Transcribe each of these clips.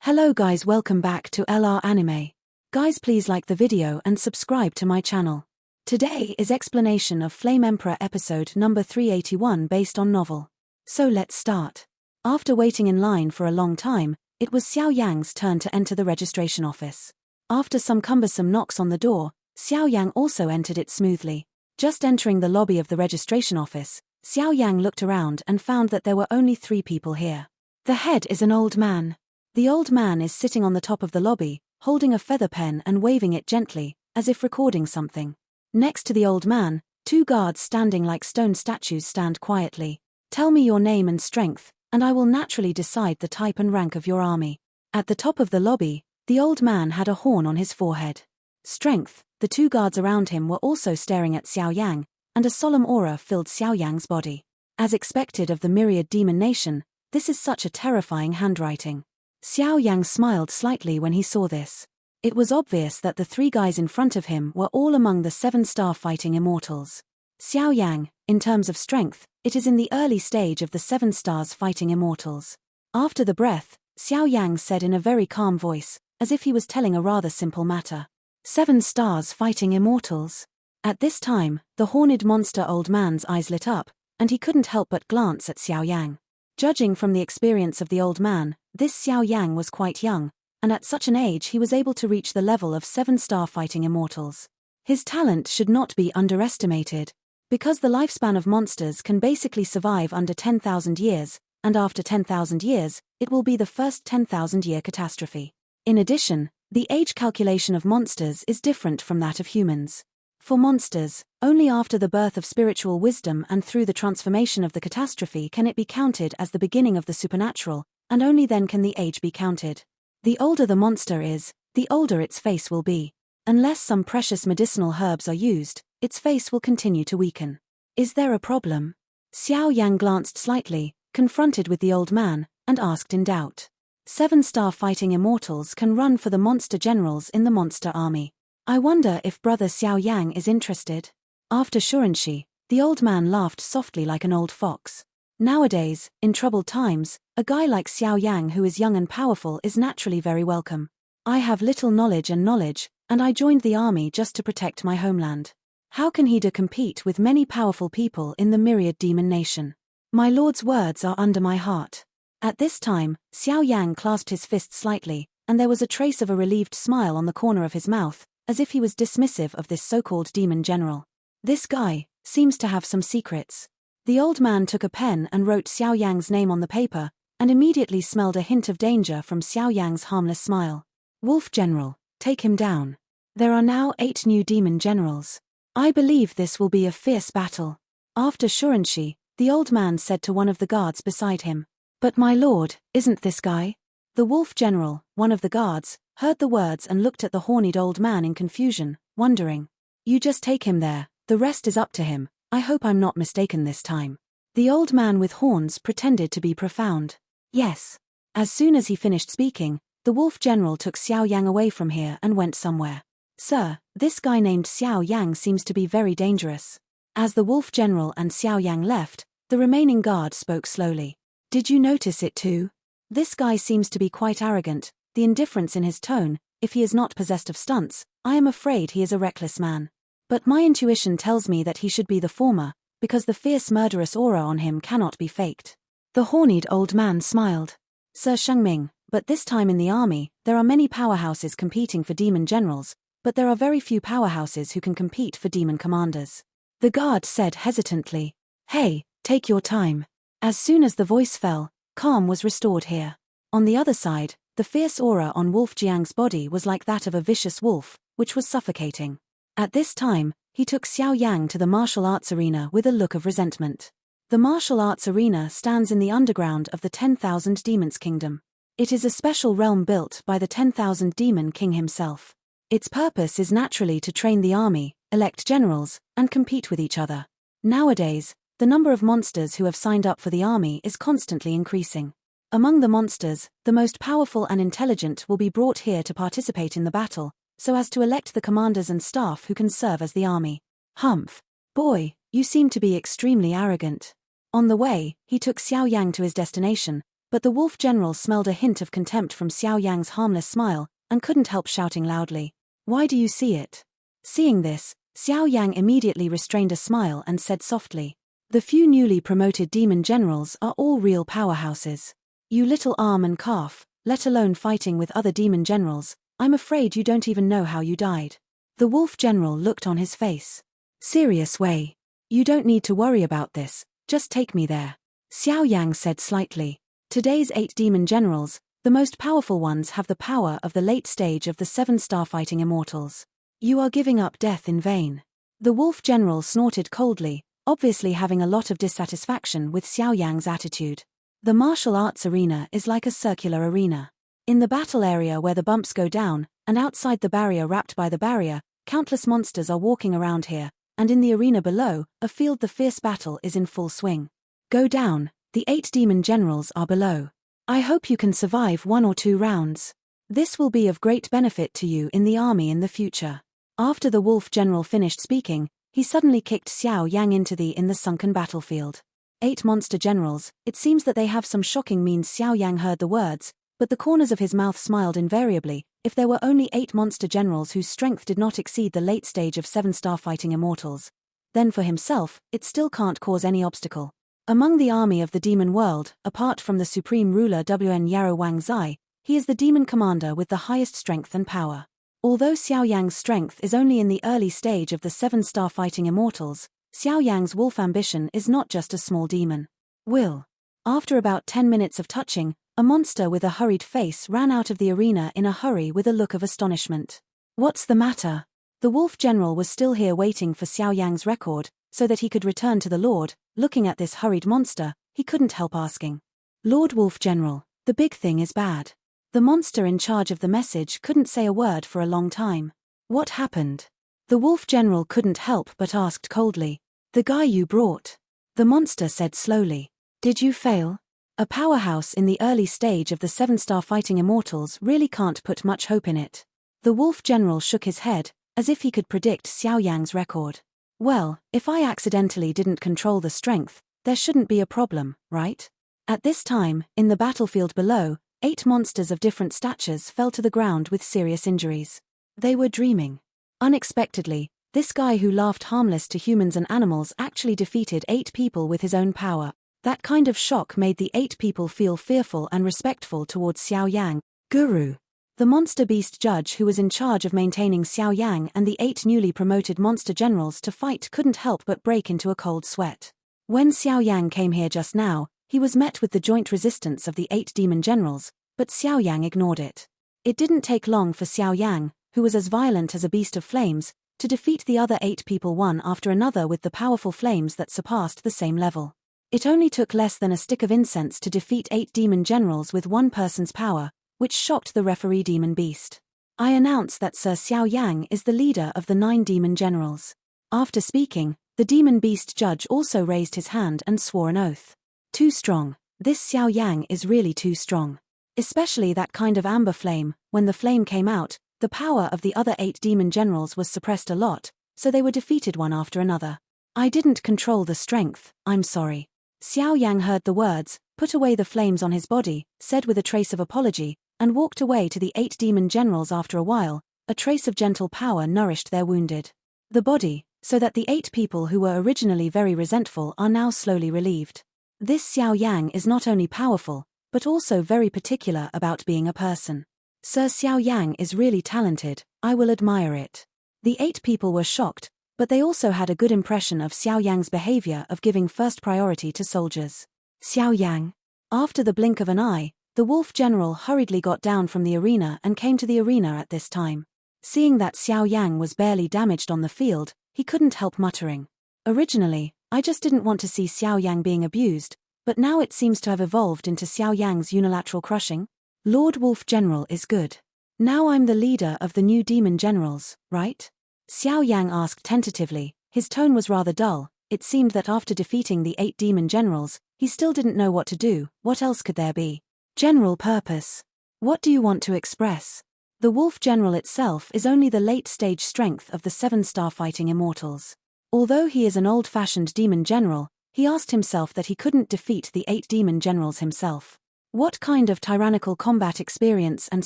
Hello guys, welcome back to LR Anime. Guys, please like the video and subscribe to my channel. Today is explanation of Flame Emperor episode number 381 based on novel. So let's start. After waiting in line for a long time, it was Xiao Yan's turn to enter the registration office. After some cumbersome knocks on the door, Xiao Yan also entered it smoothly. Just entering the lobby of the registration office, Xiao Yan looked around and found that there were only 3 people here. The head is an old man. The old man is sitting on the top of the lobby, holding a feather pen and waving it gently, as if recording something. Next to the old man, 2 guards standing like stone statues stand quietly. Tell me your name and strength, and I will naturally decide the type and rank of your army. At the top of the lobby, the old man had a horn on his forehead. Strength. The 2 guards around him were also staring at Xiao Yan, and a solemn aura filled Xiao Yan's body. As expected of the myriad demon nation, this is such a terrifying handwriting. Xiao Yan smiled slightly when he saw this. It was obvious that the 3 guys in front of him were all among the 7-star fighting immortals. Xiao Yan, in terms of strength, it is in the early stage of the 7 stars fighting immortals. After the breath, Xiao Yan said in a very calm voice, as if he was telling a rather simple matter. 7 stars fighting immortals. At this time, the horned monster old man's eyes lit up, and he couldn't help but glance at Xiao Yan. Judging from the experience of the old man, this Xiao Yan was quite young, and at such an age he was able to reach the level of 7-star fighting immortals. His talent should not be underestimated. Because the lifespan of monsters can basically survive under 10,000 years, and after 10,000 years, it will be the first 10,000-year catastrophe. In addition, the age calculation of monsters is different from that of humans. For monsters, only after the birth of spiritual wisdom and through the transformation of the catastrophe can it be counted as the beginning of the supernatural, and only then can the age be counted. The older the monster is, the older its face will be. Unless some precious medicinal herbs are used, its face will continue to weaken. Is there a problem? Xiao Yan glanced slightly, confronted with the old man, and asked in doubt. 7-star fighting immortals can run for the monster generals in the monster army. I wonder if brother Xiao Yan is interested. After Shurenshi, the old man laughed softly like an old fox. Nowadays, in troubled times, a guy like Xiao Yan who is young and powerful is naturally very welcome. I have little knowledge, and I joined the army just to protect my homeland. How can he compete with many powerful people in the myriad demon nation? My lord's words are under my heart. At this time, Xiao Yan clasped his fist slightly, and there was a trace of a relieved smile on the corner of his mouth, as if he was dismissive of this so-called demon general. This guy seems to have some secrets. The old man took a pen and wrote Xiao Yan's name on the paper, and immediately smelled a hint of danger from Xiao Yan's harmless smile. Wolf General, take him down. There are now 8 new demon generals. I believe this will be a fierce battle. After Shurenshi, the old man said to one of the guards beside him. But my lord, isn't this guy? The Wolf General, one of the guards, heard the words and looked at the horned old man in confusion, wondering. You just take him there, the rest is up to him. I hope I'm not mistaken this time. The old man with horns pretended to be profound. Yes. As soon as he finished speaking, the Wolf General took Xiao Yang away from here and went somewhere. Sir, this guy named Xiao Yang seems to be very dangerous. As the Wolf General and Xiao Yang left, the remaining guard spoke slowly. Did you notice it too? This guy seems to be quite arrogant, the indifference in his tone. If he is not possessed of stunts, I am afraid he is a reckless man. But my intuition tells me that he should be the former, because the fierce murderous aura on him cannot be faked. The horned old man smiled. Sir Shengming, but this time in the army, there are many powerhouses competing for demon generals, but there are very few powerhouses who can compete for demon commanders. The guard said hesitantly. Hey, take your time. As soon as the voice fell, calm was restored here. On the other side, the fierce aura on Wolf Jiang's body was like that of a vicious wolf, which was suffocating. At this time, he took Xiao Yang to the martial arts arena with a look of resentment. The martial arts arena stands in the underground of the 10,000 Demons Kingdom. It is a special realm built by the 10,000 Demon King himself. Its purpose is naturally to train the army, elect generals, and compete with each other. Nowadays, the number of monsters who have signed up for the army is constantly increasing. Among the monsters, the most powerful and intelligent will be brought here to participate in the battle, so as to elect the commanders and staff who can serve as the army. Humph. Boy, you seem to be extremely arrogant. On the way, he took Xiao Yang to his destination, But the wolf general smelled a hint of contempt from Xiao Yang's harmless smile, and couldn't help shouting loudly, "Why do you see it?" Seeing this, Xiao Yang immediately restrained a smile and said softly, "The few newly promoted demon generals are all real powerhouses. You little arm and calf, let alone fighting with other demon generals, I'm afraid you don't even know how you died." The wolf general looked on his face. "Serious way. You don't need to worry about this, just take me there." Xiao Yang said slightly, "Today's 8 demon generals, the most powerful ones, have the power of the late stage of the 7 starfighting immortals. You are giving up death in vain." The wolf general snorted coldly, obviously having a lot of dissatisfaction with Xiao Yang's attitude. The martial arts arena is like a circular arena. In the battle area where the bumps go down, and outside the barrier wrapped by the barrier, countless monsters are walking around here, and in the arena below, a field, the fierce battle is in full swing. Go down, the 8 demon generals are below. I hope you can survive 1 or 2 rounds. This will be of great benefit to you in the army in the future. After the wolf general finished speaking, he suddenly kicked Xiao Yang into the sunken battlefield. 8 monster generals, it seems that they have some shocking means. Xiao Yang heard the words, but the corners of his mouth smiled invariably. If there were only 8 monster generals whose strength did not exceed the late stage of 7 starfighting immortals, then for himself, it still can't cause any obstacle. Among the army of the demon world, apart from the supreme ruler Wn Yarrow Wang Zai, he is the demon commander with the highest strength and power. Although Xiao Yang's strength is only in the early stage of the 7 starfighting immortals, Xiao Yang's wolf ambition is not just a small demon will. After about 10 minutes of touching, a monster with a hurried face ran out of the arena in a hurry with a look of astonishment. "What's the matter?" The wolf general was still here waiting for Xiao Yang's record, so that he could return to the Lord. Looking at this hurried monster, he couldn't help asking, "Lord Wolf General, the big thing is bad." The monster in charge of the message couldn't say a word for a long time. "What happened?" The wolf general couldn't help but asked coldly. "The guy you brought." The monster said slowly. "Did you fail? A powerhouse in the early stage of the 7 starfighting immortals really can't put much hope in it." The wolf general shook his head, as if he could predict Xiao Yang's record. "Well, if I accidentally didn't control the strength, there shouldn't be a problem, right?" At this time, in the battlefield below, 8 monsters of different statures fell to the ground with serious injuries. They were dreaming. Unexpectedly, this guy who laughed harmless to humans and animals actually defeated 8 people with his own power. That kind of shock made the 8 people feel fearful and respectful towards Xiao Yang. "Guru." The monster beast judge who was in charge of maintaining Xiao Yang and the 8 newly promoted monster generals to fight couldn't help but break into a cold sweat. When Xiao Yang came here just now, he was met with the joint resistance of the 8 demon generals, but Xiao Yang ignored it. It didn't take long for Xiao Yang, who was as violent as a beast of flames, to defeat the other 8 people one after another with the powerful flames that surpassed the same level. It only took less than a stick of incense to defeat 8 demon generals with one person's power, which shocked the referee demon beast. "I announce that Sir Xiao Yang is the leader of the 9 demon generals." After speaking, the demon beast judge also raised his hand and swore an oath. "Too strong. This Xiao Yang is really too strong. Especially that kind of amber flame. When the flame came out, the power of the other 8 demon generals was suppressed a lot, so they were defeated one after another. I didn't control the strength, I'm sorry." Xiao Yang heard the words, put away the flames on his body, said with a trace of apology, and walked away to the 8 demon generals. After a while, a trace of gentle power nourished their wounded the body, so that the 8 people who were originally very resentful are now slowly relieved. This Xiao Yang is not only powerful, but also very particular about being a person. Sir Xiao Yang is really talented, I will admire it. The 8 people were shocked, but they also had a good impression of Xiao Yang's behavior of giving first priority to soldiers. Xiao Yang. After the blink of an eye, the wolf general hurriedly got down from the arena and came to the arena at this time. Seeing that Xiao Yang was barely damaged on the field, he couldn't help muttering. "Originally, I just didn't want to see Xiao Yang being abused, but now it seems to have evolved into Xiao Yang's unilateral crushing. Lord Wolf General is good. Now I'm the leader of the new demon generals, right?" Xiao Yang asked tentatively. His tone was rather dull. It seemed that after defeating the 8 demon generals, he still didn't know what to do. What else could there be? "General purpose. What do you want to express?" The wolf general itself is only the late-stage strength of the 7 starfighting immortals. Although he is an old-fashioned demon general, he asked himself that he couldn't defeat the 8 demon generals himself. What kind of tyrannical combat experience and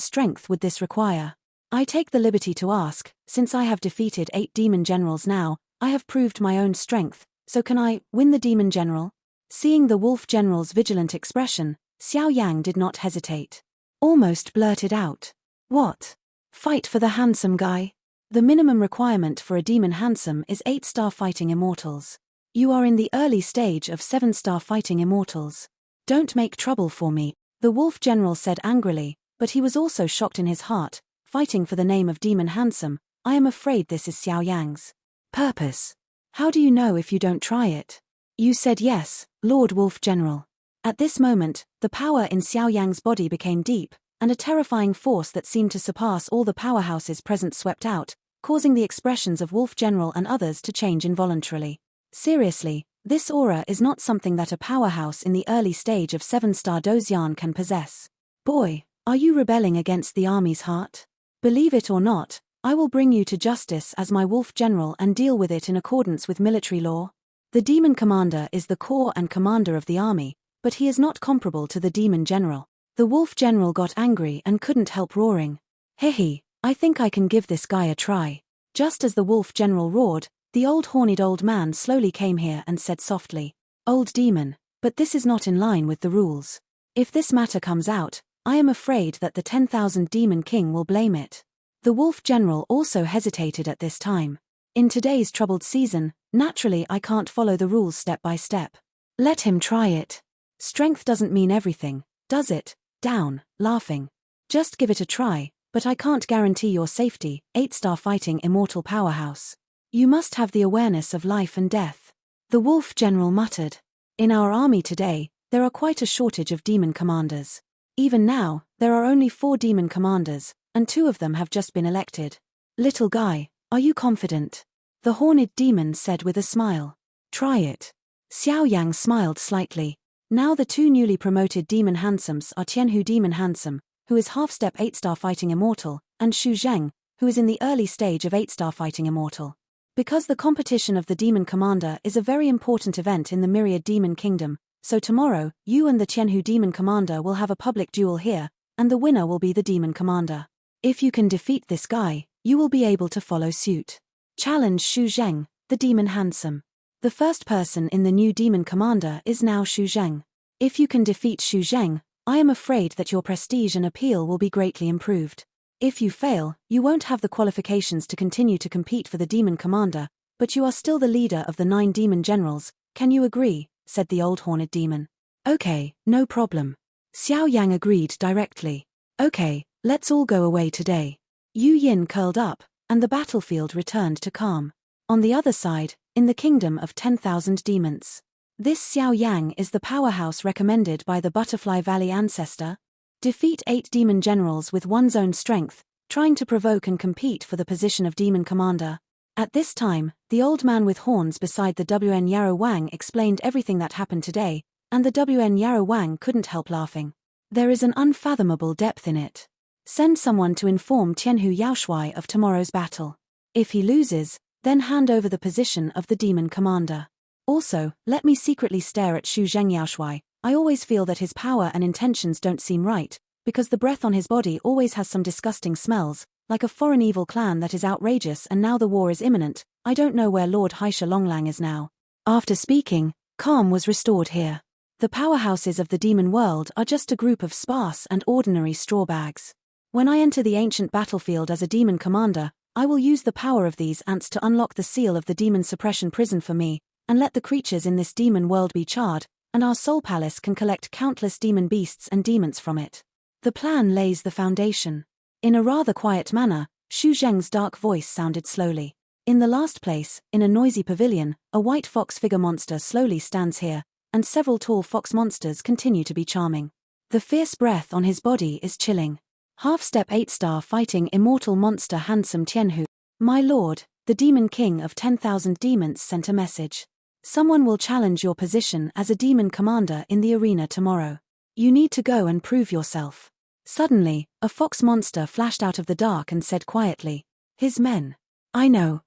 strength would this require? I take the liberty to ask, since I have defeated 8 demon generals now, I have proved my own strength, so can I win the demon general? Seeing the wolf general's vigilant expression, Xiao Yang did not hesitate. Almost blurted out. What? Fight for the handsome guy? The minimum requirement for a demon handsome is 8-star fighting immortals. You are in the early stage of 7-star fighting immortals. Don't make trouble for me, the wolf general said angrily, but he was also shocked in his heart. Fighting for the name of demon handsome, I am afraid this is Xiao Yang's purpose. How do you know if you don't try it? You said yes, Lord Wolf General. At this moment, the power in Xiao Yang's body became deep, and a terrifying force that seemed to surpass all the powerhouses present swept out, causing the expressions of Wolf General and others to change involuntarily. Seriously, this aura is not something that a powerhouse in the early stage of 7-star Dozian can possess. Boy, are you rebelling against the army's heart? Believe it or not, I will bring you to justice as my wolf general and deal with it in accordance with military law. The demon commander is the core and commander of the army, but he is not comparable to the demon general. The wolf general got angry and couldn't help roaring. Hehe, I think I can give this guy a try. Just as the wolf general roared, the horned old man slowly came here and said softly, Old demon, but this is not in line with the rules. If this matter comes out, I am afraid that the 10,000 demon king will blame it. The wolf general also hesitated at this time. In today's troubled season, naturally I can't follow the rules step by step. Let him try it. Strength doesn't mean everything, does it? Down, laughing. Just give it a try, but I can't guarantee your safety, 8-star fighting immortal powerhouse. You must have the awareness of life and death. The wolf general muttered. In our army today, there are quite a shortage of demon commanders. Even now, there are only 4 demon commanders, and 2 of them have just been elected. Little guy, are you confident? The horned demon said with a smile. Try it. Xiao Yang smiled slightly. Now the 2 newly promoted demon handsomes are Tianhu Demon Handsome, who is half-step 8-star fighting immortal, and Xu Zheng, who is in the early stage of 8-star fighting immortal. Because the competition of the demon commander is a very important event in the Myriad Demon Kingdom, so tomorrow, you and the Tianhu Demon Commander will have a public duel here, and the winner will be the Demon Commander. If you can defeat this guy, you will be able to follow suit. Challenge Xu Zheng, the Demon Handsome. The first person in the new Demon Commander is now Xu Zheng. If you can defeat Xu Zheng, I am afraid that your prestige and appeal will be greatly improved. If you fail, you won't have the qualifications to continue to compete for the Demon Commander, but you are still the leader of the 9 Demon Generals, can you agree? Said the old horned demon. Okay, no problem. Xiao Yang agreed directly. Okay, let's all go away today. Yu Yin curled up, and the battlefield returned to calm. On the other side, in the kingdom of 10,000 demons. This Xiao Yang is the powerhouse recommended by the Butterfly Valley ancestor. Defeat 8 demon generals with one's own strength, trying to provoke and compete for the position of demon commander. At this time, the old man with horns beside the WN Yarrow Wang explained everything that happened today, and the WN Yarrow Wang couldn't help laughing. There is an unfathomable depth in it. Send someone to inform Tianhu Yaoshuai of tomorrow's battle. If he loses, then hand over the position of the demon commander. Also, let me secretly stare at Xu Zheng Yaoshuai. I always feel that his power and intentions don't seem right, because the breath on his body always has some disgusting smells, like a foreign evil clan that is outrageous, and now the war is imminent. I don't know where Lord Haisha Longlang is now. After speaking, calm was restored here. The powerhouses of the demon world are just a group of sparse and ordinary straw bags. When I enter the ancient battlefield as a demon commander, I will use the power of these ants to unlock the seal of the demon suppression prison for me, and let the creatures in this demon world be charred, and our soul palace can collect countless demon beasts and demons from it. The plan lays the foundation. In a rather quiet manner, Xu Zheng's dark voice sounded slowly. In the last place, in a noisy pavilion, a white fox figure monster slowly stands here, and several tall fox monsters continue to be charming. The fierce breath on his body is chilling. Half-step 8-star fighting immortal monster handsome Tianhu. My lord, the demon king of 10,000 demons sent a message. Someone will challenge your position as a demon commander in the arena tomorrow. You need to go and prove yourself. Suddenly, a fox monster flashed out of the dark and said quietly, his men. I know.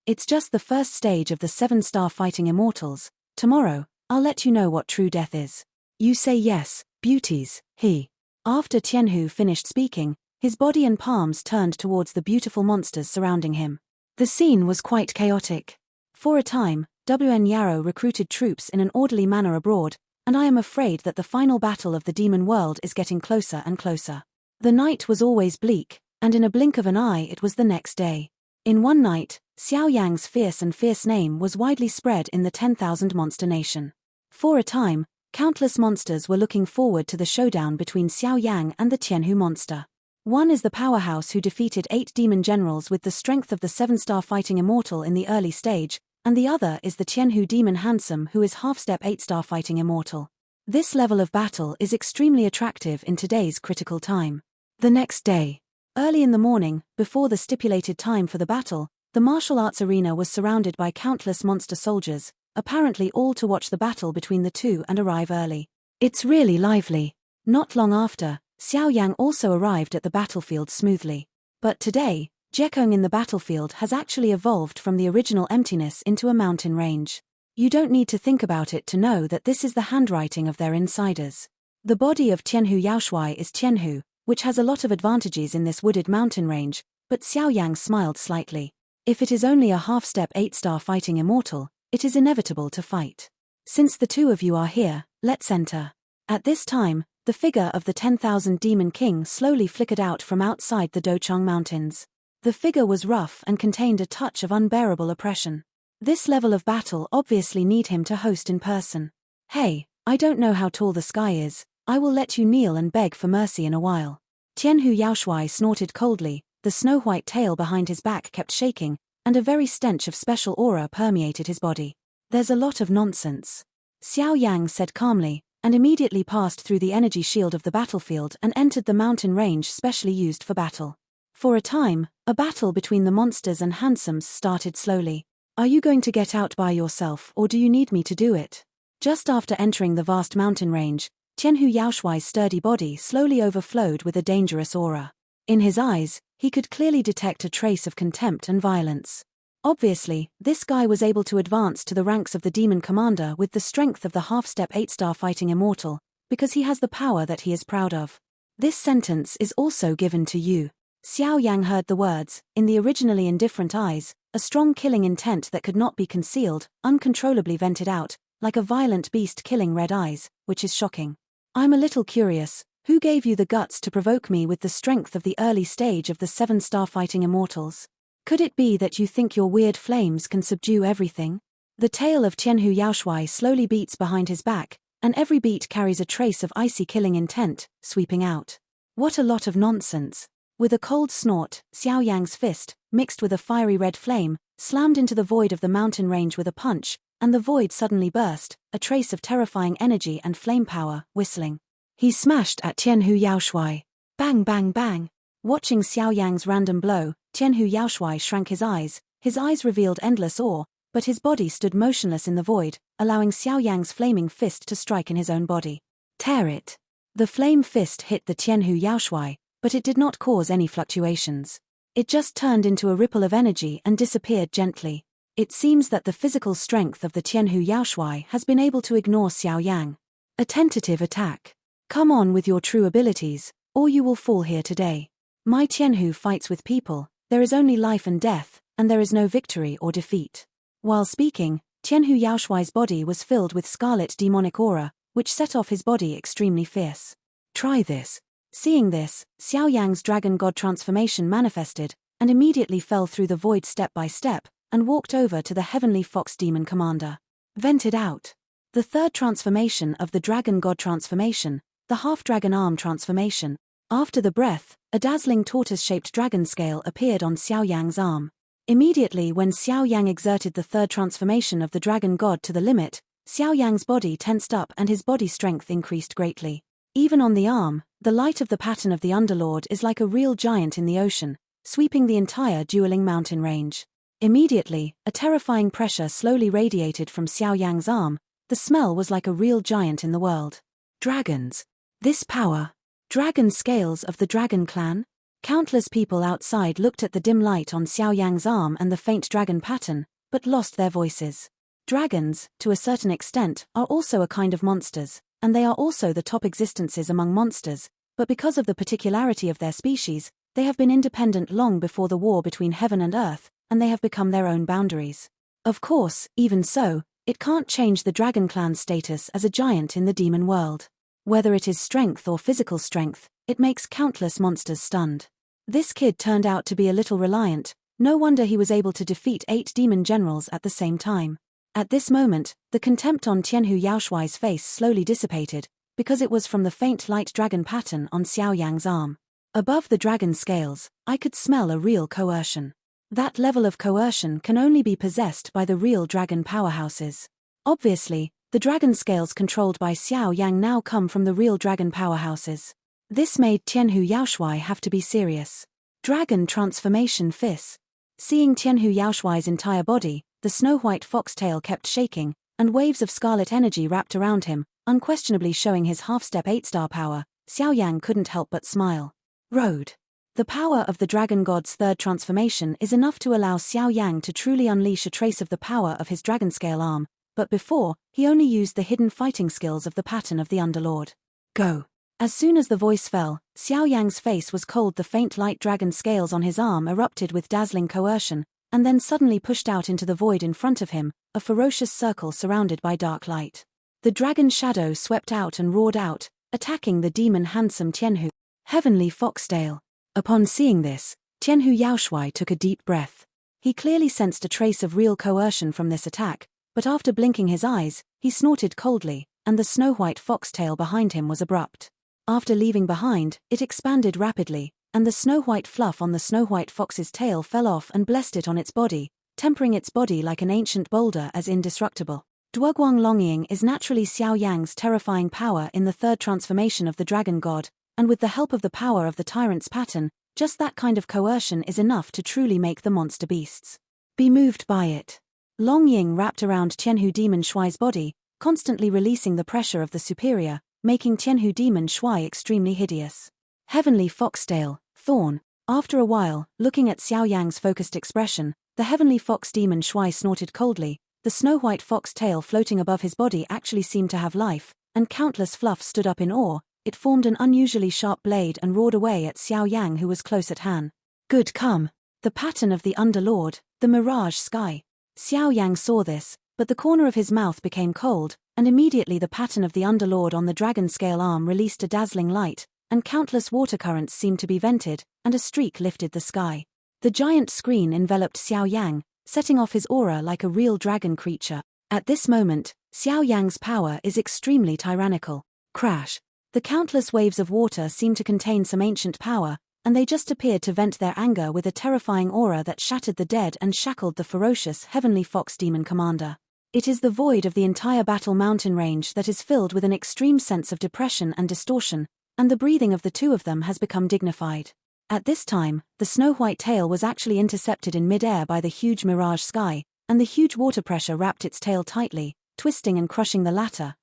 It's just the first stage of the 7-star fighting immortals. Tomorrow, I'll let you know what true death is. You say yes, Beauties, he. After Tianhu finished speaking, his body and palms turned towards the beautiful monsters surrounding him. The scene was quite chaotic. For a time, WN Yarrow recruited troops in an orderly manner abroad, and I am afraid that the final battle of the demon world is getting closer and closer. The night was always bleak, and in a blink of an eye it was the next day. In one night, Xiao Yang's fierce name was widely spread in the 10,000 monster nation. For a time, countless monsters were looking forward to the showdown between Xiao Yang and the Tianhu monster. One is the powerhouse who defeated 8 demon generals with the strength of the 7-star fighting immortal in the early stage, and the other is the Tianhu demon handsome who is half-step 8-star fighting immortal. This level of battle is extremely attractive in today's critical time. The next day, early in the morning, before the stipulated time for the battle, the martial arts arena was surrounded by countless monster soldiers, apparently all to watch the battle between the two and arrive early. It's really lively. Not long after, Xiao Yang also arrived at the battlefield smoothly. But today, Jekong in the battlefield has actually evolved from the original emptiness into a mountain range. You don't need to think about it to know that this is the handwriting of their insiders. The body of Tianhu Yaoshuai is Tianhu, which has a lot of advantages in this wooded mountain range, but Xiao Yang smiled slightly. If it is only a half-step 8-star fighting immortal, it is inevitable to fight. Since the two of you are here, let's enter. At this time, the figure of the 10,000 Demon King slowly flickered out from outside the Dochang Mountains. The figure was rough and contained a touch of unbearable oppression. This level of battle obviously need him to host in person. Hey, I don't know how tall the sky is, I will let you kneel and beg for mercy in a while. Tianhu Yaoshuai snorted coldly, the snow-white tail behind his back kept shaking, and a very stench of special aura permeated his body. There's a lot of nonsense. Xiao Yang said calmly, and immediately passed through the energy shield of the battlefield and entered the mountain range specially used for battle. For a time, a battle between the monsters and handsomes started slowly. Are you going to get out by yourself or do you need me to do it? Just after entering the vast mountain range, Tianhu Yaoshuai's sturdy body slowly overflowed with a dangerous aura. In his eyes, he could clearly detect a trace of contempt and violence. Obviously, this guy was able to advance to the ranks of the demon commander with the strength of the half-step 8-star fighting immortal, because he has the power that he is proud of. This sentence is also given to you. Xiao Yang heard the words, in the originally indifferent eyes, a strong killing intent that could not be concealed, uncontrollably vented out, like a violent beast killing red eyes, which is shocking. I'm a little curious, who gave you the guts to provoke me with the strength of the early stage of the 7-star fighting immortals? Could it be that you think your weird flames can subdue everything? The tail of Tianhu Yaoshuai slowly beats behind his back, and every beat carries a trace of icy killing intent, sweeping out. What a lot of nonsense. With a cold snort, Xiao Yang's fist, mixed with a fiery red flame, slammed into the void of the mountain range with a punch, and the void suddenly burst, a trace of terrifying energy and flame power, whistling. He smashed at Tianhu Yaoshuai. Bang bang bang. Watching Xiao Yang's random blow, Tianhu Yaoshuai shrank his eyes revealed endless awe, but his body stood motionless in the void, allowing Xiao Yang's flaming fist to strike in his own body. Tear it. The flame fist hit the Tianhu Yaoshuai, but it did not cause any fluctuations. It just turned into a ripple of energy and disappeared gently. It seems that the physical strength of the Tianhu Yaoshuai has been able to ignore Xiao Yang. A tentative attack. Come on with your true abilities, or you will fall here today. My Tianhu fights with people, there is only life and death, and there is no victory or defeat. While speaking, Tianhu Yaoshuai's body was filled with scarlet demonic aura, which set off his body extremely fierce. Try this. Seeing this, Xiao Yang's dragon god transformation manifested, and immediately fell through the void step by step, and walked over to the heavenly fox demon commander. Vented out. The third transformation of the dragon god transformation, the half-dragon arm transformation. After the breath, a dazzling tortoise-shaped dragon scale appeared on Xiao Yang's arm. Immediately when Xiao Yang exerted the third transformation of the dragon god to the limit, Xiao Yang's body tensed up and his body strength increased greatly. Even on the arm, the light of the pattern of the Underlord is like a real giant in the ocean, sweeping the entire dueling mountain range. Immediately, a terrifying pressure slowly radiated from Xiao Yang's arm. The smell was like a real giant in the world. Dragons. This power. Dragon scales of the dragon clan? Countless people outside looked at the dim light on Xiao Yang's arm and the faint dragon pattern, but lost their voices. Dragons, to a certain extent, are also a kind of monsters, and they are also the top existences among monsters, but because of the particularity of their species, they have been independent long before the war between heaven and earth, and they have become their own boundaries. Of course, even so, it can't change the dragon clan's status as a giant in the demon world. Whether it is strength or physical strength, it makes countless monsters stunned. This kid turned out to be a little reliant, no wonder he was able to defeat 8 demon generals at the same time. At this moment, the contempt on Tianhu Yaoshuai's face slowly dissipated, because it was from the faint light dragon pattern on Xiao Yang's arm. Above the dragon scales, I could smell a real coercion. That level of coercion can only be possessed by the real dragon powerhouses. Obviously, the dragon scales controlled by Xiao Yang now come from the real dragon powerhouses. This made Tianhu Yaoshuai have to be serious. Dragon transformation fist. Seeing Tianhu Yaoshuai's entire body, the snow-white foxtail kept shaking, and waves of scarlet energy wrapped around him, unquestionably showing his half-step 8-star power. Xiao Yang couldn't help but smile. Road. The power of the dragon god's third transformation is enough to allow Xiao Yang to truly unleash a trace of the power of his dragon scale arm, but before, he only used the hidden fighting skills of the pattern of the Underlord. Go. As soon as the voice fell, Xiao Yang's face was cold. The faint light dragon scales on his arm erupted with dazzling coercion, and then suddenly pushed out into the void in front of him, a ferocious circle surrounded by dark light. The dragon shadow swept out and roared out, attacking the demon handsome Tianhu. Heavenly foxtail. Upon seeing this, Tianhu Yaoshuai took a deep breath. He clearly sensed a trace of real coercion from this attack, but after blinking his eyes, he snorted coldly, and the snow-white foxtail behind him was abrupt. After leaving behind, it expanded rapidly, and the snow-white fluff on the snow-white fox's tail fell off and blessed it on its body, tempering its body like an ancient boulder as indestructible. Duoguang Longying is naturally Xiao Yang's terrifying power in the third transformation of the dragon god, and with the help of the power of the tyrant's pattern, just that kind of coercion is enough to truly make the monster beasts be moved by it. Longying wrapped around Tianhu Demon Shuai's body, constantly releasing the pressure of the superior, making Tianhu Demon Shuai extremely hideous. Heavenly foxtail, thorn. After a while, looking at Xiao Yang's focused expression, the heavenly fox demon Shuai snorted coldly. The snow-white fox tail floating above his body actually seemed to have life, and countless fluffs stood up in awe. It formed an unusually sharp blade and roared away at Xiao Yang, who was close at hand. Good come. The pattern of the Underlord, the mirage sky. Xiao Yang saw this, but the corner of his mouth became cold, and immediately the pattern of the Underlord on the dragon scale arm released a dazzling light, and countless water currents seemed to be vented, and a streak lifted the sky. The giant screen enveloped Xiao Yang, setting off his aura like a real dragon creature. At this moment, Xiao Yang's power is extremely tyrannical. Crash. The countless waves of water seemed to contain some ancient power, and they just appeared to vent their anger with a terrifying aura that shattered the dead and shackled the ferocious heavenly fox demon commander. It is the void of the entire battle mountain range that is filled with an extreme sense of depression and distortion, and the breathing of the two of them has become dignified. At this time, the snow-white tail was actually intercepted in mid-air by the huge mirage sky, and the huge water pressure wrapped its tail tightly, twisting and crushing the latter.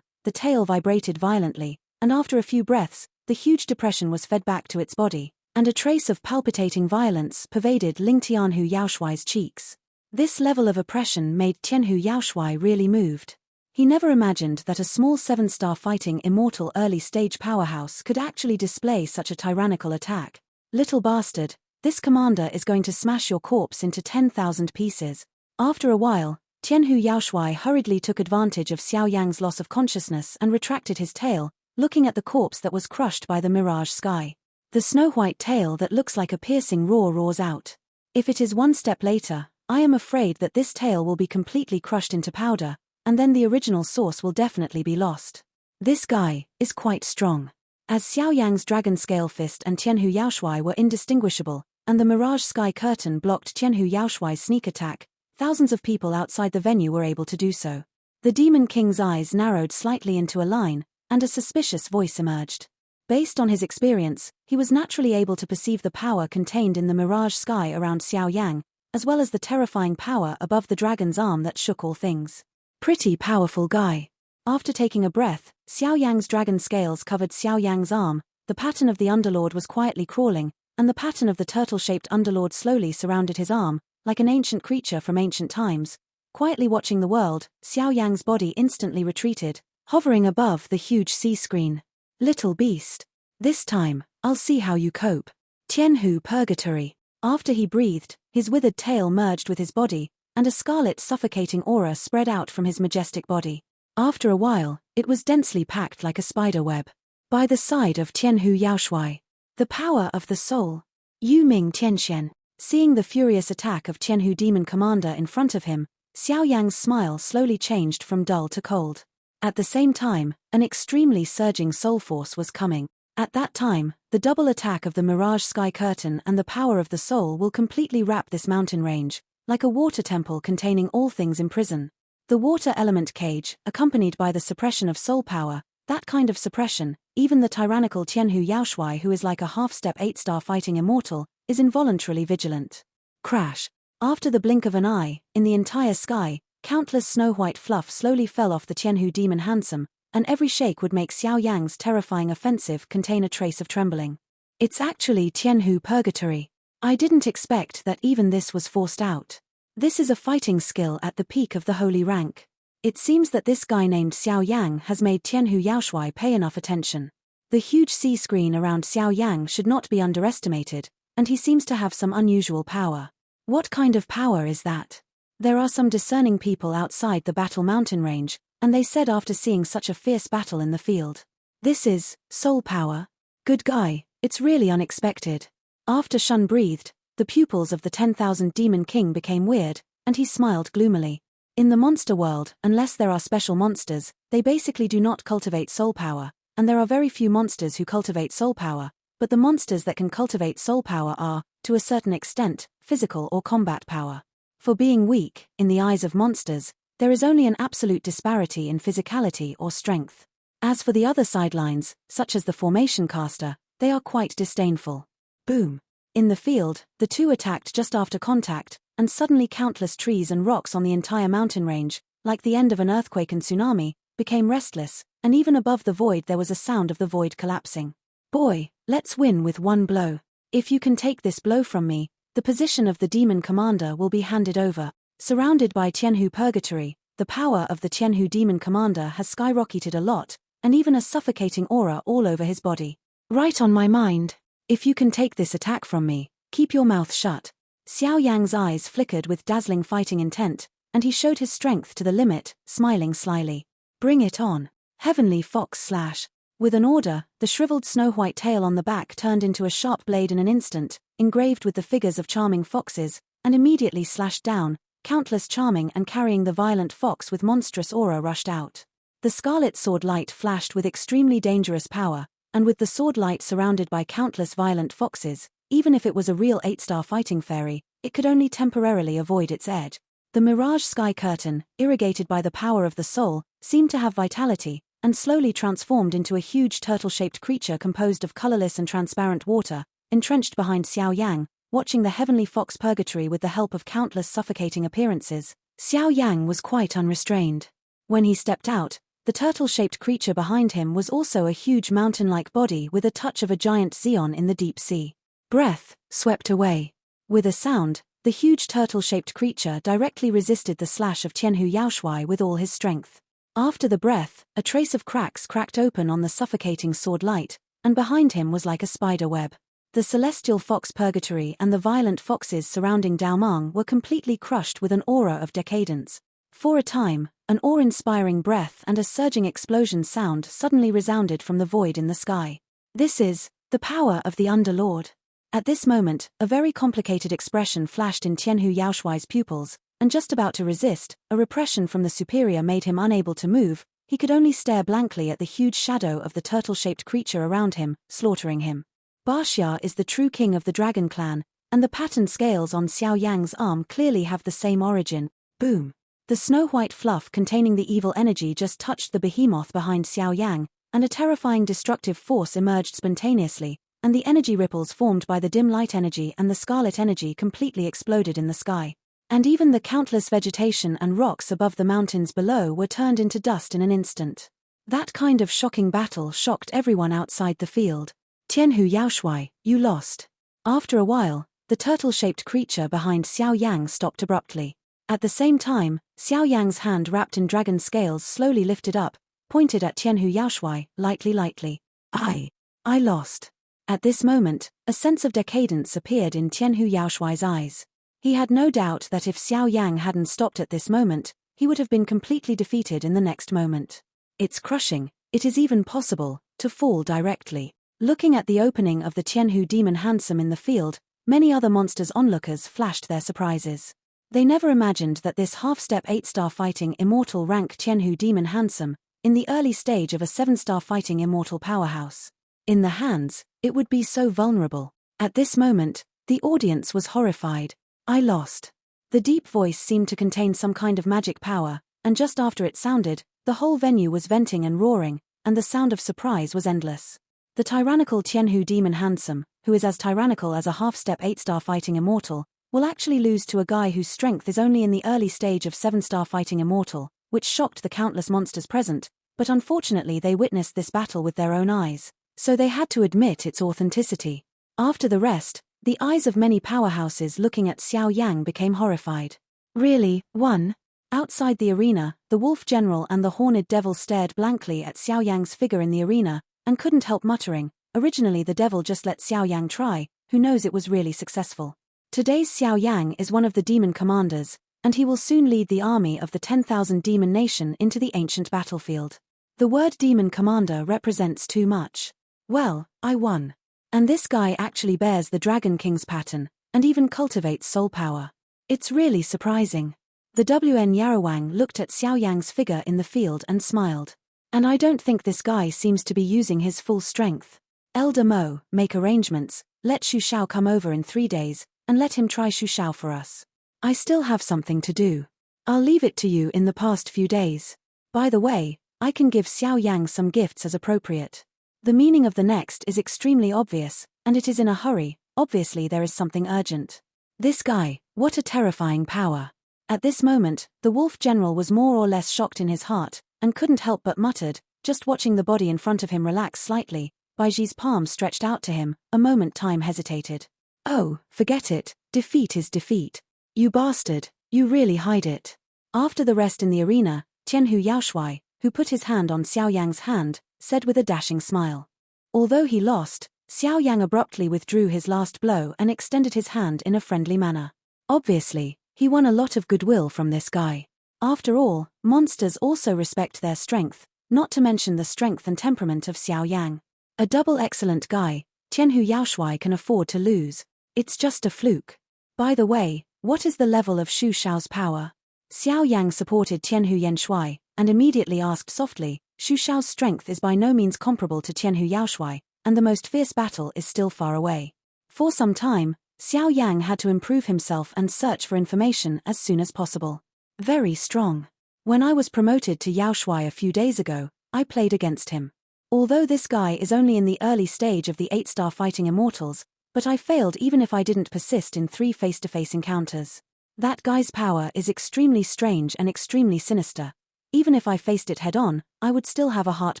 The tail vibrated violently, and after a few breaths, the huge depression was fed back to its body, and a trace of palpitating violence pervaded Ling Tianhu Yaoshuai's cheeks. This level of oppression made Tianhu Yaoshuai really moved. He never imagined that a small 7-star fighting immortal early-stage powerhouse could actually display such a tyrannical attack. Little bastard, this commander is going to smash your corpse into 10,000 pieces. After a while, Tianhu Yaoshuai hurriedly took advantage of Xiao Yang's loss of consciousness and retracted his tail, looking at the corpse that was crushed by the mirage sky. The snow-white tail that looks like a piercing roar roars out. If it is one step later, I am afraid that this tail will be completely crushed into powder, and then the original source will definitely be lost. This guy is quite strong. As Xiao Yang's dragon scale fist and Tianhu Yaoshuai were indistinguishable, and the mirage sky curtain blocked Tianhu Yaoshuai's sneak attack, thousands of people outside the venue were able to do so. The Demon King's eyes narrowed slightly into a line, and a suspicious voice emerged. Based on his experience, he was naturally able to perceive the power contained in the mirage sky around Xiao Yang, as well as the terrifying power above the dragon's arm that shook all things. Pretty powerful guy. After taking a breath, Xiao Yang's dragon scales covered Xiao Yang's arm, the pattern of the Underlord was quietly crawling, and the pattern of the turtle-shaped Underlord slowly surrounded his arm, like an ancient creature from ancient times. Quietly watching the world, Xiao Yang's body instantly retreated, hovering above the huge sea screen. Little beast. This time, I'll see how you cope. Tianhu Purgatory. After he breathed, his withered tail merged with his body, and a scarlet suffocating aura spread out from his majestic body. After a while, it was densely packed like a spider web. By the side of Tianhu Yaoshuai. The power of the soul. Yu Ming Tianxian. Seeing the furious attack of Tianhu Demon Commander in front of him, Xiao Yang's smile slowly changed from dull to cold. At the same time, an extremely surging soul force was coming. At that time, the double attack of the Mirage Sky Curtain and the power of the soul will completely wrap this mountain range, like a water temple containing all things imprison. The water element cage, accompanied by the suppression of soul power, that kind of suppression, even the tyrannical Tianhu Yaoshuai, who is like a half-step 8-star fighting immortal, is involuntarily vigilant. Crash. After the blink of an eye, in the entire sky, countless snow-white fluff slowly fell off the Tianhu demon handsome, and every shake would make Xiao Yang's terrifying offensive contain a trace of trembling. It's actually Tianhu Purgatory. I didn't expect that even this was forced out. This is a fighting skill at the peak of the holy rank. It seems that this guy named Xiao Yang has made Tianhu Yaoshuai pay enough attention. The huge sea screen around Xiao Yang should not be underestimated, and he seems to have some unusual power. What kind of power is that? There are some discerning people outside the battle mountain range, and they said after seeing such a fierce battle in the field. This is soul power. Good guy, it's really unexpected. After Shun breathed, the pupils of the 10,000 Demon King became weird, and he smiled gloomily. In the monster world, unless there are special monsters, they basically do not cultivate soul power, and there are very few monsters who cultivate soul power, but the monsters that can cultivate soul power are, to a certain extent, physical or combat power. For being weak, in the eyes of monsters, there is only an absolute disparity in physicality or strength. As for the other sidelines, such as the formation caster, they are quite disdainful. Boom. In the field, the two attacked just after contact, and suddenly countless trees and rocks on the entire mountain range, like the end of an earthquake and tsunami, became restless, and even above the void there was a sound of the void collapsing. Boy, let's win with one blow. If you can take this blow from me, the position of the demon commander will be handed over. Surrounded by Tianhu Purgatory, the power of the Tianhu demon commander has skyrocketed a lot, and even a suffocating aura all over his body. Right on my mind. If you can take this attack from me, keep your mouth shut. Xiao Yang's eyes flickered with dazzling fighting intent, and he showed his strength to the limit, smiling slyly. Bring it on. Heavenly Fox Slash. With an order, the shriveled snow-white tail on the back turned into a sharp blade in an instant, engraved with the figures of charming foxes, and immediately slashed down. Countless charming and carrying the violent fox with monstrous aura rushed out. The scarlet sword light flashed with extremely dangerous power, and with the sword light surrounded by countless violent foxes, even if it was a real 8-star fighting fairy, it could only temporarily avoid its edge. The Mirage Sky Curtain, irrigated by the power of the soul, seemed to have vitality, and slowly transformed into a huge turtle-shaped creature composed of colorless and transparent water, entrenched behind Xiao Yang. Watching the heavenly fox purgatory with the help of countless suffocating appearances, Xiao Yang was quite unrestrained. When he stepped out, the turtle-shaped creature behind him was also a huge mountain-like body with a touch of a giant Xeon in the deep sea. Breath swept away. With a sound, the huge turtle-shaped creature directly resisted the slash of Tianhu Yaoshuai with all his strength. After the breath, a trace of cracks cracked open on the suffocating sword light, and behind him was like a spider web. The celestial fox purgatory and the violent foxes surrounding Daomang were completely crushed with an aura of decadence. For a time, an awe-inspiring breath and a surging explosion sound suddenly resounded from the void in the sky. This is the power of the Underlord. At this moment, a very complicated expression flashed in Tianhu Yaoshuai's pupils, and just about to resist, a repression from the superior made him unable to move. He could only stare blankly at the huge shadow of the turtle-shaped creature around him, slaughtering him. Baxia is the true king of the dragon clan, and the patterned scales on Xiao Yang's arm clearly have the same origin. Boom. The snow-white fluff containing the evil energy just touched the behemoth behind Xiao Yang, and a terrifying destructive force emerged spontaneously, and the energy ripples formed by the dim light energy and the scarlet energy completely exploded in the sky. And even the countless vegetation and rocks above the mountains below were turned into dust in an instant. That kind of shocking battle shocked everyone outside the field. Tianhu Yaoshuai, you lost. After a while, the turtle-shaped creature behind Xiao Yang stopped abruptly. At the same time, Xiao Yang's hand wrapped in dragon scales slowly lifted up, pointed at Tianhu Yaoshuai, lightly. I lost. At this moment, a sense of decadence appeared in Tianhu Yaoshuai's eyes. He had no doubt that if Xiao Yang hadn't stopped at this moment, he would have been completely defeated in the next moment. It's crushing, it is even possible, to fall directly. Looking at the opening of the Tianhu demon handsome in the field, many other monsters onlookers flashed their surprises. They never imagined that this half-step 8-star fighting immortal rank Tianhu demon handsome, in the early stage of a 7-star fighting immortal powerhouse. In the hands, it would be so vulnerable. At this moment, the audience was horrified. I lost. The deep voice seemed to contain some kind of magic power, and just after it sounded, the whole venue was venting and roaring, and the sound of surprise was endless. The tyrannical Tianhu demon handsome, who is as tyrannical as a half-step 8-star fighting immortal, will actually lose to a guy whose strength is only in the early stage of 7-star fighting immortal, which shocked the countless monsters present, but unfortunately they witnessed this battle with their own eyes, so they had to admit its authenticity. After the rest, the eyes of many powerhouses looking at Xiao Yang became horrified. Really, one? Outside the arena, the Wolf General and the Horned Devil stared blankly at Xiao Yang's figure in the arena, and couldn't help muttering, originally the devil just let Xiao Yang try, who knows it was really successful. Today's Xiao Yang is one of the demon commanders, and he will soon lead the army of the 10,000 demon nation into the ancient battlefield. The word demon commander represents too much. Well, I won. And this guy actually bears the Dragon King's pattern, and even cultivates soul power. It's really surprising. The WN Yarawang looked at Xiao Yang's figure in the field and smiled. And I don't think this guy seems to be using his full strength. Elder Mo, make arrangements, let Xu Shao come over in 3 days, and let him try Xu Shao for us. I still have something to do. I'll leave it to you in the past few days. By the way, I can give Xiao Yang some gifts as appropriate. The meaning of the next is extremely obvious, and it is in a hurry, obviously there is something urgent. This guy, what a terrifying power. At this moment, the Wolf General was more or less shocked in his heart, and couldn't help but muttered, just watching the body in front of him relax slightly, Baiji's palm stretched out to him, a moment time hesitated. Oh, forget it, defeat is defeat. You bastard, you really hide it. After the rest in the arena, Tianhu Yaoshuai, who put his hand on Xiao Yang's hand, said with a dashing smile. Although he lost, Xiao Yang abruptly withdrew his last blow and extended his hand in a friendly manner. Obviously, he won a lot of goodwill from this guy. After all, monsters also respect their strength, not to mention the strength and temperament of Xiao Yang. A double excellent guy, Tianhu Yaoshuai can afford to lose. It's just a fluke. By the way, what is the level of Xu Shao's power? Xiao Yang supported Tianhu Yanshuai, and immediately asked softly, Xu Shao's strength is by no means comparable to Tianhu Yaoshuai, and the most fierce battle is still far away. For some time, Xiao Yang had to improve himself and search for information as soon as possible. Very strong. When I was promoted to Yaoshuai a few days ago, I played against him. Although this guy is only in the early stage of the 8-star fighting immortals, but I failed even if I didn't persist in 3 face-to-face encounters. That guy's power is extremely strange and extremely sinister. Even if I faced it head-on, I would still have a heart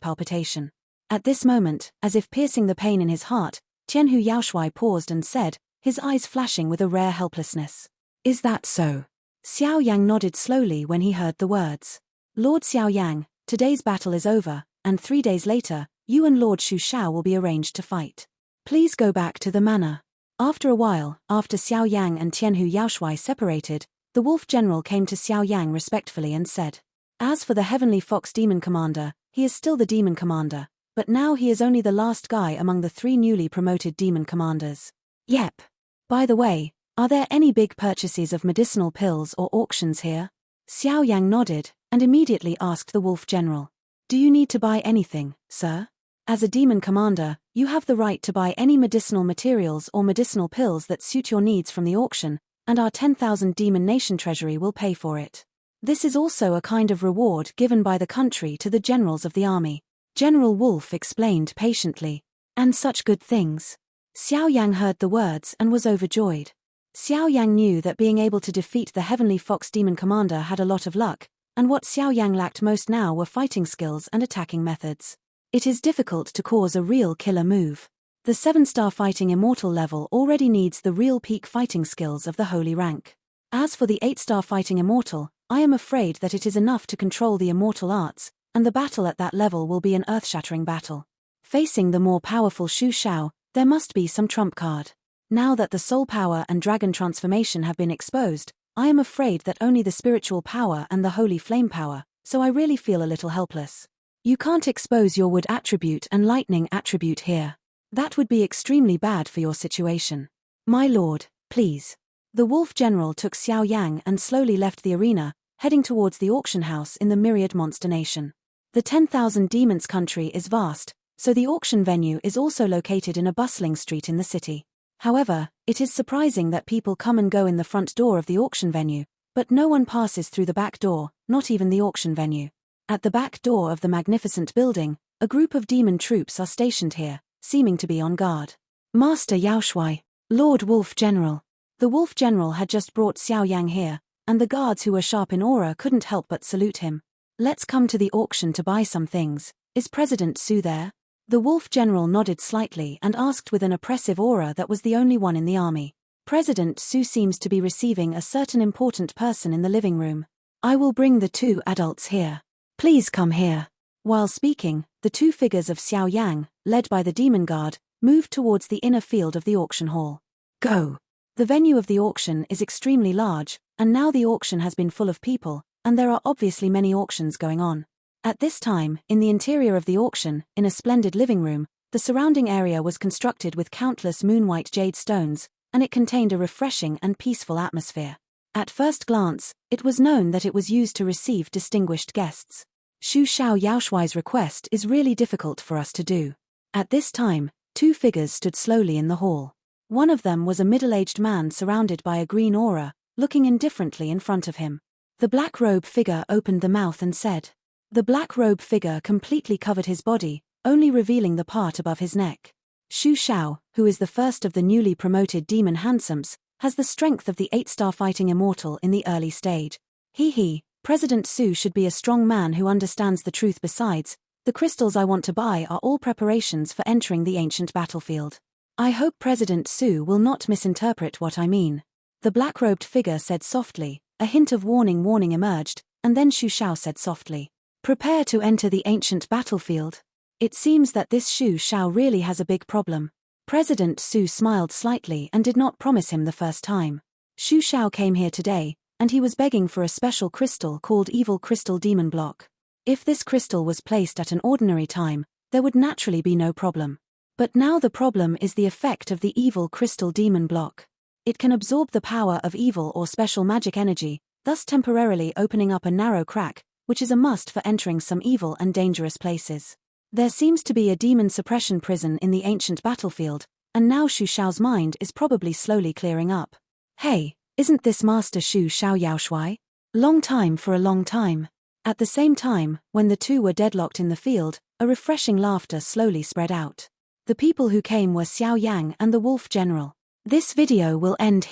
palpitation. At this moment, as if piercing the pain in his heart, Tianhu Yaoshuai paused and said, his eyes flashing with a rare helplessness. Is that so? Xiao Yang nodded slowly when he heard the words. Lord Xiao Yang, today's battle is over, and 3 days later, you and Lord Xu Shao will be arranged to fight. Please go back to the manor. After a while, after Xiao Yang and Tianhu Yaoshuai separated, the Wolf General came to Xiao Yang respectfully and said, as for the Heavenly Fox Demon Commander, he is still the Demon Commander, but now he is only the last guy among the 3 newly promoted Demon Commanders. Yep. By the way, are there any big purchases of medicinal pills or auctions here? Xiao Yang nodded, and immediately asked the Wolf General. Do you need to buy anything, sir? As a Demon Commander, you have the right to buy any medicinal materials or medicinal pills that suit your needs from the auction, and our 10,000 Demon Nation treasury will pay for it. This is also a kind of reward given by the country to the generals of the army. General Wolf explained patiently. And such good things. Xiao Yang heard the words and was overjoyed. Xiao Yang knew that being able to defeat the Heavenly Fox Demon Commander had a lot of luck, and what Xiao Yang lacked most now were fighting skills and attacking methods. It is difficult to cause a real killer move. The 7-star fighting immortal level already needs the real peak fighting skills of the holy rank. As for the 8-star fighting immortal, I am afraid that it is enough to control the immortal arts, and the battle at that level will be an earth-shattering battle. Facing the more powerful Xu Xiao, there must be some trump card. Now that the soul power and dragon transformation have been exposed, I am afraid that only the spiritual power and the holy flame power, so I really feel a little helpless. You can't expose your wood attribute and lightning attribute here. That would be extremely bad for your situation. My lord, please. The wolf general took Xiao Yan and slowly left the arena, heading towards the auction house in the myriad monster nation. The 10,000 demons country is vast, so the auction venue is also located in a bustling street in the city. However, it is surprising that people come and go in the front door of the auction venue, but no one passes through the back door, not even the auction venue. At the back door of the magnificent building, a group of demon troops are stationed here, seeming to be on guard. Master Yaoshuai, Lord Wolf General. The Wolf General had just brought Xiao Yang here, and the guards who were sharp in aura couldn't help but salute him. Let's come to the auction to buy some things. Is President Su there? The Wolf General nodded slightly and asked with an oppressive aura that was the only one in the army. President Su seems to be receiving a certain important person in the living room. I will bring the two adults here. Please come here. While speaking, the two figures of Xiao Yang, led by the demon guard, moved towards the inner field of the auction hall. Go! The venue of the auction is extremely large, and now the auction has been full of people, and there are obviously many auctions going on. At this time, in the interior of the auction, in a splendid living room, the surrounding area was constructed with countless moon-white jade stones, and it contained a refreshing and peaceful atmosphere. At first glance, it was known that it was used to receive distinguished guests. Xu Xiao Yaoshuai's request is really difficult for us to do. At this time, two figures stood slowly in the hall. One of them was a middle-aged man surrounded by a green aura, looking indifferently in front of him. The black-robe figure opened the mouth and said. The black-robe figure completely covered his body, only revealing the part above his neck. Xu Xiao, who is the first of the newly promoted demon handsomes, has the strength of the 8-star fighting immortal in the early stage. President Su should be a strong man who understands the truth. Besides, the crystals I want to buy are all preparations for entering the ancient battlefield. I hope President Su will not misinterpret what I mean. The black-robed figure said softly, a hint of warning emerged, and then Xu Xiao said softly. Prepare to enter the ancient battlefield. It seems that this Xu Xiao really has a big problem. President Su smiled slightly and did not promise him the first time. Xu Xiao came here today, and he was begging for a special crystal called Evil Crystal Demon Block. If this crystal was placed at an ordinary time, there would naturally be no problem. But now the problem is the effect of the Evil Crystal Demon Block. It can absorb the power of evil or special magic energy, thus temporarily opening up a narrow crack, which is a must for entering some evil and dangerous places. There seems to be a demon suppression prison in the ancient battlefield, and now Xu Xiao's mind is probably slowly clearing up. Hey, isn't this Master Xu Xiao Yaoshuai? Long time for a long time. At the same time, when the two were deadlocked in the field, a refreshing laughter slowly spread out. The people who came were Xiao Yang and the Wolf General. This video will end